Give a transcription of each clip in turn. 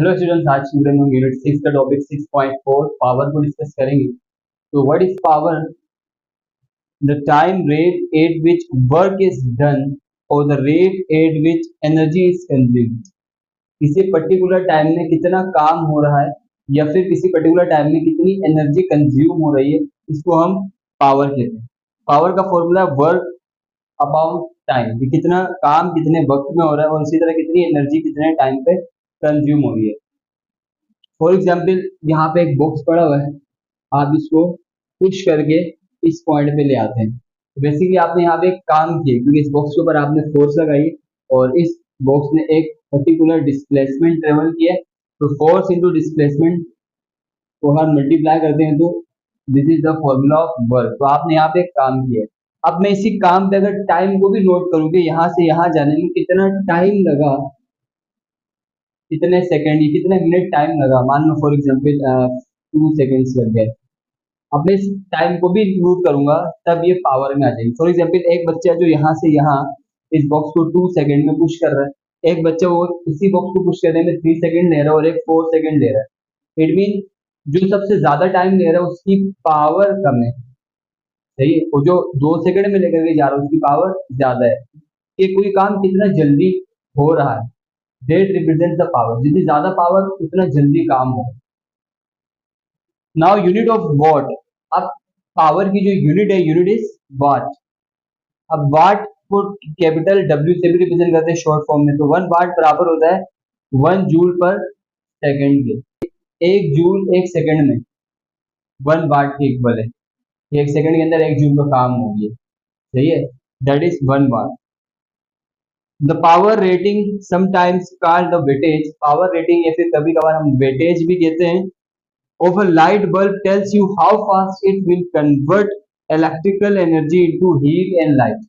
Hello students, आज की video में हम यूनिट 6 का टॉपिक 6.4 पावर को डिस्कस करेंगे। तो what is power? The time rate at which work is done or the rate at which energy is consumed. किसी पर्टिकुलर टाइम में कितना काम हो रहा है या फिर किसी पर्टिकुलर टाइम में कितनी एनर्जी कंज्यूम हो रही है, इसको हम पावर कहते हैं। पावर का फॉर्मूला वर्क अबाउट टाइम, कि कितना काम कितने वक्त में हो रहा है और इसी तरह कितनी एनर्जी कितने टाइम पे कंज्यूम हो रही है। फॉर एग्जाम्पल, यहाँ पे एक बॉक्स पड़ा हुआ है, आप इसको पुश करके इस पॉइंट पे ले आते हैं। तो बेसिकली आपने यहाँ पे एक काम किया, क्योंकि इस बॉक्स के ऊपर आपने फोर्स लगाई और इस बॉक्स ने एक पर्टिकुलर डिस्प्लेसमेंट ट्रेवल किया। तो फोर्स इंटू डिस्प्लेसमेंट को हम मल्टीप्लाई करते हैं, तो this is the formula of work. तो आपने यहाँ पे एक काम किया। अब मैं इसी काम पे अगर टाइम को भी नोट करूँ कि यहाँ से यहाँ जाने में कितना टाइम लगा, कितने सेकंड या कितने मिनट टाइम लगा, मान लो फॉर एग्जांपल 2 सेकंड्स लग गए। अब मैं इस टाइम को भी इंक्लूड करूंगा, तब ये पावर में आ जाएगी। फॉर एग्जांपल, एक बच्चा जो यहाँ से यहाँ इस बॉक्स को 2 सेकंड में पुश कर रहा है, एक बच्चा वो इसी बॉक्स को पुश करने में 3 सेकंड ले रहा है और एक 4 सेकंड ले रहा है। इट मीन जो सबसे ज्यादा टाइम ले रहा है उसकी पावर कम है, सही है, और जो 2 सेकंड में लेकर के जा रहा है उसकी पावर ज्यादा है। कि कोई काम कितना जल्दी हो रहा है, डेट रिप्रेजेंट द पावर। जितनी ज्यादा पावर उतना जल्दी काम हो। Now unit of what. अब पावर की जो यूनिट है, यूनिट इज वाट। अब वाट को कैपिटल डब्ल्यू से भी रिप्रेजेंट करते हैं शॉर्ट फॉर्म में। तो 1 वाट बराबर होता है 1 जूल पर सेकेंड के। 1 जूल 1 सेकेंड में 1 वाट के इक्वल है। 1 सेकेंड के अंदर 1 जूल का काम हो गया, सही है, that is 1 watt. The power rating sometimes called the weightage. Power rating या फिर कभी कभार हम वेटेज भी कहते हैं, of a light bulb tells you how fast it will convert electrical energy into heat and light.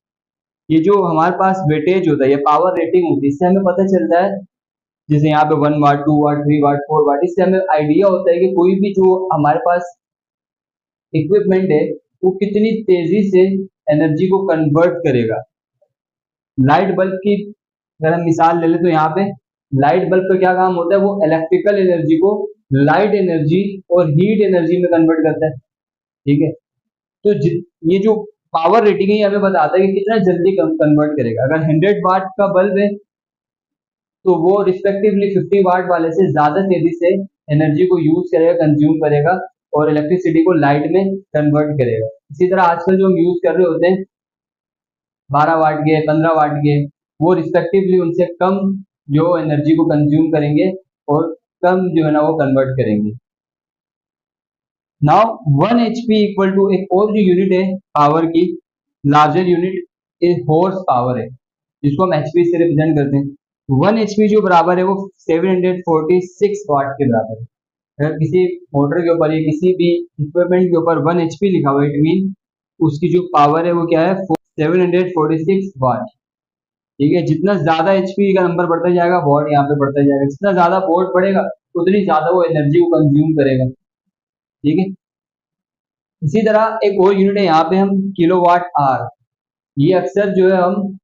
ये जो हमारे पास वेटेज होता है या पावर रेटिंग होती है, इससे हमें पता चलता है, जैसे यहाँ पे 1 वाट 2 वाट 3 वाट 4 वाट, इससे हमें आइडिया होता है कि कोई भी जो हमारे पास इक्विपमेंट है वो कितनी तेजी से एनर्जी को कन्वर्ट करेगा। लाइट बल्ब की अगर हम मिसाल ले लें, तो यहाँ पे लाइट बल्ब का क्या काम होता है, वो इलेक्ट्रिकल एनर्जी को लाइट एनर्जी और हीट एनर्जी में कन्वर्ट करता है, ठीक है। तो ये जो पावर रेटिंग है, हमें बताता है कि कितना जल्दी कन्वर्ट करेगा। अगर 100 वाट का बल्ब है तो वो रिस्पेक्टिवली 50 वाट वाले से ज्यादा तेजी से एनर्जी को यूज करेगा, कंज्यूम करेगा और इलेक्ट्रिसिटी को लाइट में कन्वर्ट करेगा। इसी तरह आजकल जो हम यूज कर रहे होते हैं 12 वाट के 15 वाट के, वो रिस्पेक्टिवली उनसे कम जो एनर्जी को कंज्यूम करेंगे और कम जो है ना वो कन्वर्ट करेंगे। नाउ 1 HP इक्वल टू, एक और जो यूनिट है पावर की, larger unit is horse power है, जिसको हम HP से रिप्रेजेंट करते हैं। 1 HP जो बराबर है वो 746 वाट के बराबर है। अगर किसी मोटर के ऊपर या किसी भी इक्विपमेंट के ऊपर 1 HP लिखा हुआ है, इट मीन उसकी जो पावर है वो क्या है, 746 वाट, ठीक है। जितना ज्यादा एचपी का नंबर बढ़ता जाएगा, वॉट यहाँ पे बढ़ता जाएगा। जितना ज्यादा वोल्ट बढ़ेगा उतनी ज्यादा वो एनर्जी को कंज्यूम करेगा, ठीक है। इसी तरह एक और यूनिट है यहाँ पे, हम किलोवाट आवर। ये अक्सर जो है हम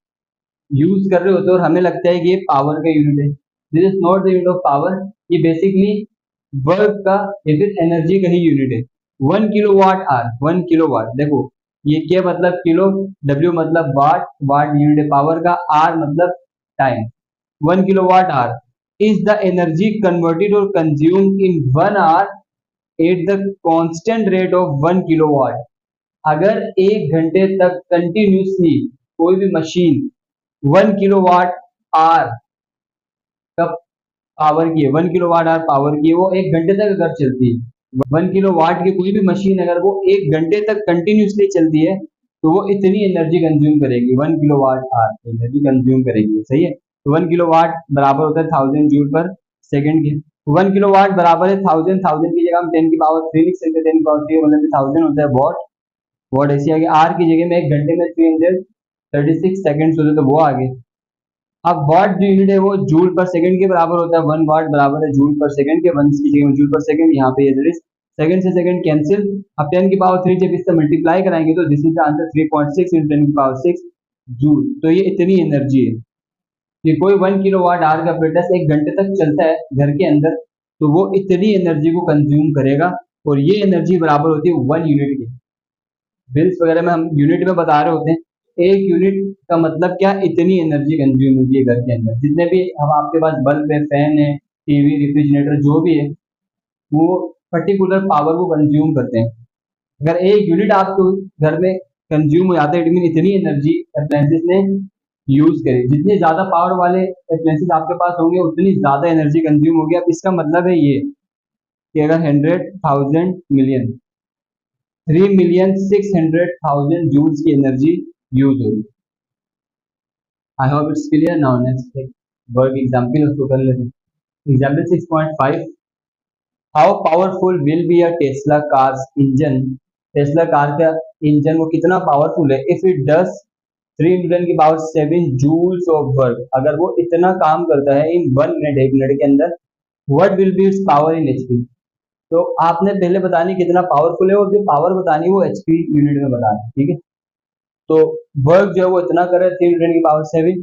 यूज कर रहे होते हैं और हमें लगता है कि ये पावर का यूनिट है। This is not the unit of power. ये बेसिकली वर्क का या फिर एनर्जी का ही यूनिट है। 1 किलोवाट आवर, 1 किलोवाट, देखो ये क्या मतलब किलो, डब्ल्यू मतलब वाट, वाट यूनिट है पावर का, आर मतलब time. 1 kilowatt hour is the energy converted or consumed in 1 hour at the constant rate of 1 kilowatt. अगर 1 घंटे तक कंटिन्यूसली कोई भी मशीन 1 किलोवाट आवर का पावर की है, 1 किलोवाट आवर पावर की है, वो 1 घंटे तक अगर चलती है, 1 किलोवाट की कोई भी मशीन अगर वो 1 घंटे तक कंटिन्यूसली चलती है, तो वो इतनी एनर्जी कंज्यूम करेगी, 1 किलोवाट आवर एनर्जी कंज्यूम करेगी, सही है। तो 1 किलोवाट बराबर होता है 1000 जूल पर सेकंड के। 1 किलोवाट बराबर है 1000, 1000 की जगह हम 10 की पावर 3 लिख सकते हैं, 10 की पावर 3 मतलब 1000 होता है वॉट। वॉट ऐसे आगे, आर की जगह में 1 घंटे में 336 सेकंड्स होते, तो वो आगे। अब वाट जो यूनिट है वो जूल पर सेकंड के बराबर होता है। 1 वाट बराबर है जूल पर सेकंड के, 1 की जगह जूल पर सेकंड, यहाँ पे ये सेकंड से सेकंड कैंसिल। अब 10 की पावर 3 जब इससे मल्टीप्लाई कराएंगे तो दिस इज द आंसर 3.6 × 10 की पावर 6 जूल। तो ये इतनी एनर्जी है, कि कोई 1 किलोवाट आवर का apparatus 1 घंटे तक चलता है घर के अंदर, तो वो इतनी एनर्जी को कंज्यूम करेगा, और ये एनर्जी बराबर होती है 1 यूनिट की। बिल्स वगैरह में हम यूनिट में बता रहे होते हैं, 1 यूनिट का मतलब क्या, इतनी एनर्जी कंज्यूम होती है घर के अंदर। जितने भी हम आपके पास बल्ब है, फैन है, टीवी, रेफ्रिजरेटर जो भी है, वो पर्टिकुलर पावर को कंज्यूम करते हैं। अगर 1 यूनिट आपको घर में कंज्यूम हो जाता है, इट मीन इतनी एनर्जी अप्लायंसेस ने यूज करी। जितने ज्यादा पावर वाले अप्लायंसेस आपके पास होंगे, उतनी ज्यादा एनर्जी कंज्यूम होगी। अब इसका मतलब है ये कि अगर 100,000 मिलियन 3,600,000 जूल्स की एनर्जी यूज होगी। I hope it's clear. Now next work example उसको कर लेते हैं। Example 6.5, how powerful will be a Tesla cars engine. Tesla car का इंजन वो कितना पावरफुल है, इफ इट डस 3 की पावर 7 जूल्स ऑफ वर्क। अगर वो इतना काम करता है इन 1 मिनट, 1 मिनट के अंदर, what will be it's power in HP. तो आपने पहले बतानी कितना पावरफुल है, और जो पावर बतानी वो एचपी यूनिट में बताना है, ठीक है। तो वर्क जो है वो इतना कर रहा है 3 की पावर 7,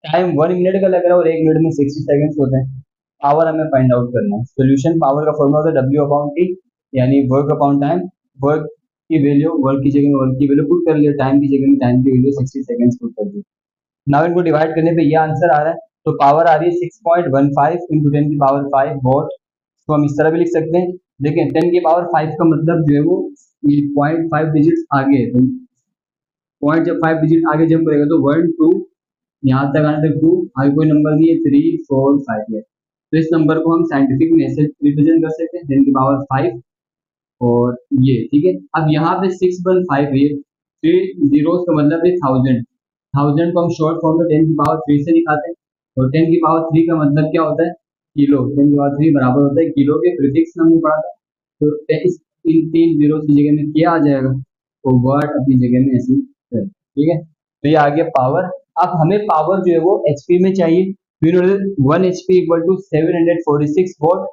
टाइम 1 मिनट का लग रहा है, और 1 मिनट में 60 सेकेंड्स होते हैं। पावर हमें फाइंड आउट करना है। सोल्यूशन पावर का फॉर्मूला होता है W अपॉन टी, यानी वर्क अपॉन टाइम। वर्क की वैल्यू, वर्क की जगह में वर्क की वैल्यू पुट कर लिया, टाइम की जगह में टाइम की वैल्यू 60 सेकेंड्स पुट कर दी। नाउ इनको डिवाइड करने पे ये आंसर आ रहा है। तो पावर आ रही है 6.15 इंटू 10 की पावर 5 वॉट। तो हम इस तरह भी लिख सकते हैं। देखिए 10 की पावर 5 का मतलब जो है वो 0.5 डिजिट आगे है। तो पॉइंट जब 5 डिजिट आगे जंप करेगा तो 1 2, यहाँ तक आने तक 2, आगे कोई नंबर नहीं है, 3 4 5 है। तो इस नंबर को हम साइंटिफिक में ऐसे रिप्रेजेंट कर सकते हैं 10 की पावर 5, और ये ठीक है। अब यहाँ पे 6.5 है, 3 zeros का मतलब है 1000। 1000 को हम शॉर्ट फॉर्म में 10 की पावर 3 से दिखाते हैं, और 10 की पावर 3 का मतलब क्या होता है, किलो। 10 की पावर 3 बराबर होता है किलो के प्रीफिक्स हमने पढ़ा था। तो इस इन 3 जीरो की जगह में क्या आ जाएगा, तो वाट अपनी जगह में ऐसे है, ठीक है। तो ये आ गया पावर। अब हमें पावर जो है वो एचपी में चाहिए। 1 HP इक्वल टू 746 वॉट।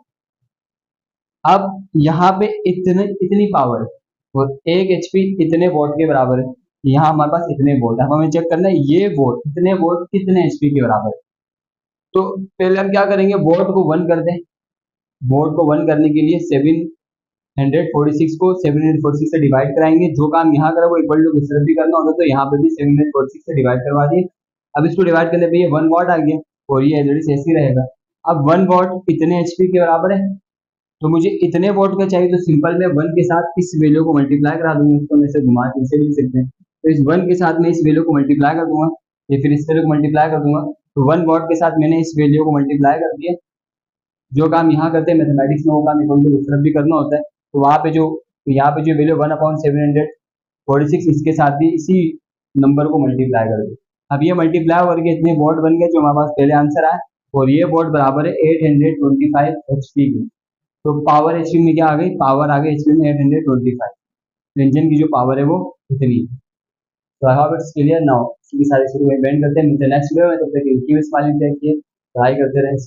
अब यहाँ पे इतनी पावर है, और 1 HP इतने वोल्ट के बराबर है। यहाँ हमारे पास इतने वोल्ट है। अब हमें चेक करना है ये वोल्ट, इतने वोल्ट कितने एचपी के बराबर है। तो पहले हम क्या करेंगे, वोल्ट को 1 कर दें। वोल्ट को 1 करने के लिए 746 को 746 से डिवाइड कराएंगे। जो काम यहाँ करा वो इक्वल टू किस तरफ भी करना होता है, तो यहाँ पे भी 746 से डिवाइड करवा दिए। अब इसको डिवाइड करने पे ये 1 वॉट आ गया, और ये एलईडी ऐसे ही रहेगा। अब 1 वॉट कितने एचपी के बराबर है, तो मुझे इतने वोट का चाहिए। तो सिंपल मैं 1 के साथ इस वैल्यू को मल्टीप्लाई करा दूंगा। इसको मैं से घुमा के इसे लिख सकते हैं। तो इस 1 के साथ मैं इस वैल्यू को मल्टीप्लाई कर दूंगा, या फिर इस वैल्यू को मल्टीप्लाई कर दूंगा। तो 1 वॉट के साथ मैंने इस वैल्यू को मल्टीप्लाई कर दिया। जो काम यहाँ करते हैं मैथमेटिक्स में, वो काम इक्वल टू उस तरफ भी करना होता है। तो वहाँ पे जो यहाँ पे जो वैल्यू 1/746, इसके साथ भी इसी नंबर को मल्टीप्लाई कर दो। अब ये मल्टीप्लाई करके इतने वोट बन गए जो हमारे पास पहले आंसर आया, और ये वोट बराबर है 825 HP की। तो पावर एचपी में क्या आ गई, पावर आ गई एचपी में 825। तो इंजन की जो पावर है वो इतनी है। तो I hope it's clear now. इसकी सारी शुरू में बेंड करते हैं, मिलते हैं नेक्स्ट वीडियो में। तब तक की स्माइलिंग देखिए, पढ़ाई करते रहें।